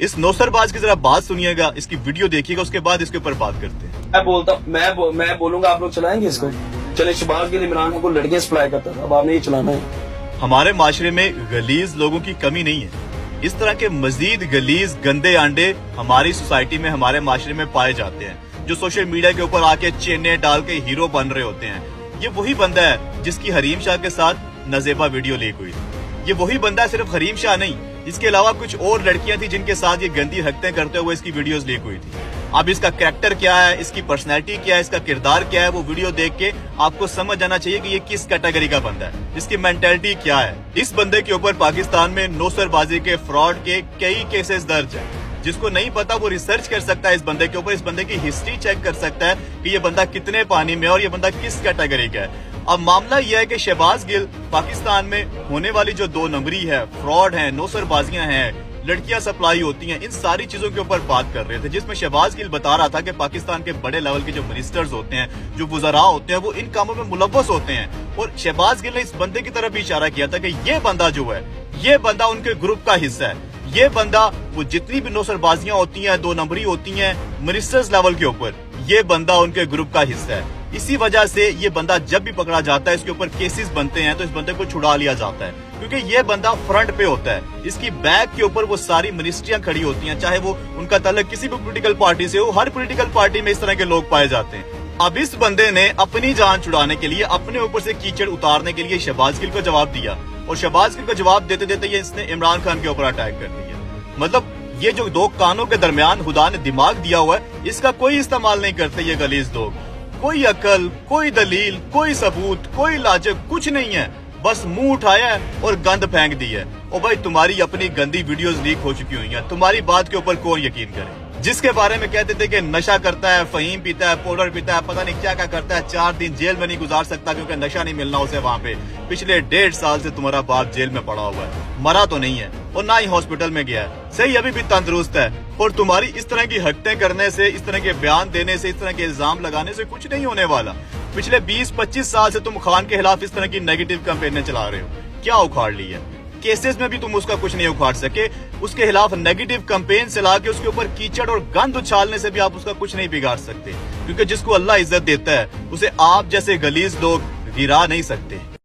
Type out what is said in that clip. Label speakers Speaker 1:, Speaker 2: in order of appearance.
Speaker 1: इस नौसरबाज की जरा बात सुनिएगा, इसकी वीडियो देखिएगा, उसके बाद इसके ऊपर बात करते हैं।
Speaker 2: मैं बोलूंगा आप लोग चलाएंगे इसको। चले शहबाज गिल इमरान को लड़कियां सप्लाई करता था, अब आपने ये चलाना है।
Speaker 1: हमारे माशरे में गलीज लोगों की कमी नहीं है। इस तरह के मजीद गलीज गंदे आंडे हमारी सोसाइटी में, हमारे माशरे में पाए जाते हैं, जो सोशल मीडिया के ऊपर आके चेने डाल के हीरो बन रहे होते हैं। ये वही बंदा है जिसकी हरीम शाह के साथ नजेबा वीडियो लीक हुई थी। ये वही बंदा है, सिर्फ हरीम शाह नहीं, इसके अलावा कुछ और लड़कियां थी जिनके साथ ये गंदी हरकतें करते हुए इसकी वीडियोस लीक हुई थी। अब इसका कैरेक्टर क्या है, इसकी पर्सनैलिटी क्या है, इसका किरदार क्या है, वो वीडियो देख के आपको समझ जाना चाहिए कि ये किस कैटेगरी का बंदा है, इसकी मेंटालिटी क्या है। इस बंदे के ऊपर पाकिस्तान में नौसरबाजी के, फ्रॉड के कई केसेस दर्ज है। जिसको नहीं पता वो रिसर्च कर सकता है इस बंदे के ऊपर, इस बंदे की हिस्ट्री चेक कर सकता है कि ये बंदा कितने पानी में है और ये बंदा किस कैटेगरी का है। अब मामला यह है कि शहबाज गिल पाकिस्तान में होने वाली जो 2 नंबरी है, फ्रॉड है, नौसरबाजियां हैं, लड़कियां सप्लाई होती हैं, इन सारी चीजों के ऊपर बात कर रहे थे, जिसमें शहबाज गिल बता रहा था कि पाकिस्तान के बड़े लेवल के जो मिनिस्टर्स होते हैं, जो वुज़रा होते हैं, वो इन कामों में मुलव्वस होते हैं। और शहबाज गिल ने इस बंदे की तरफ भी इशारा किया था कि ये बंदा जो है, ये बंदा उनके ग्रुप का हिस्सा है। ये बंदा, वो जितनी भी नौसरबाजियां होती हैं, 2 नंबरी होती हैं मिनिस्टर्स लेवल के ऊपर, ये बंदा उनके ग्रुप का हिस्सा है। इसी वजह से ये बंदा जब भी पकड़ा जाता है, इसके ऊपर केसेस बनते हैं, तो इस बंदे को छुड़ा लिया जाता है, क्योंकि ये बंदा फ्रंट पे होता है। इसकी बैक के ऊपर वो सारी मिनिस्ट्रियां खड़ी होती हैं, चाहे वो उनका ताल्लुक किसी भी पॉलिटिकल पार्टी से हो। हर पॉलिटिकल पार्टी में इस तरह के लोग पाए जाते हैं। अब इस बंदे ने अपनी जान छुड़ाने के लिए, अपने ऊपर से कीचड़ उतारने के लिए शहबाज गिल को जवाब दिया, और शहबाज गिल को जवाब देते देते ये इसने इमरान खान के ऊपर अटैक कर दिया। मतलब ये जो 2 कानों के दरमियान खुदा ने दिमाग दिया हुआ है, इसका कोई इस्तेमाल नहीं करते ये गलीज लोग। कोई अकल, कोई दलील, कोई सबूत, कोई लाजिक कुछ नहीं है, बस मुंह उठाया है और गंद फेंक दी है। ओ भाई, तुम्हारी अपनी गंदी वीडियोस लीक हो चुकी हुई हैं, तुम्हारी बात के ऊपर कौन यकीन करे। जिसके बारे में कहते थे कि नशा करता है, फहीम पीता है, पाउडर पीता है, पता नहीं क्या क्या करता है, 4 दिन जेल में नहीं गुजार सकता क्योंकि नशा नहीं मिलना उसे वहां पे। पिछले 1.5 साल से तुम्हारा बाप जेल में पड़ा हुआ है, मरा तो नहीं है और ना ही हॉस्पिटल में गया है, सही अभी भी तंदुरुस्त है। और तुम्हारी इस तरह की हरकतें करने से, इस तरह के बयान देने से, इस तरह के इल्जाम लगाने से कुछ नहीं होने वाला। पिछले 20-25 साल से तुम खान के खिलाफ इस तरह की नेगेटिव कैंपेनें चला रहे हो, क्या उखाड़ ली है? केसेस में भी तुम उसका कुछ नहीं उखाड़ सके। उसके खिलाफ नेगेटिव कैंपेन चला के उसके ऊपर कीचड़ और गंद उछालने से भी आप उसका कुछ नहीं बिगाड़ सकते, क्योंकि जिसको अल्लाह इज्जत देता है उसे आप जैसे गलीज लोग गिरा नहीं सकते।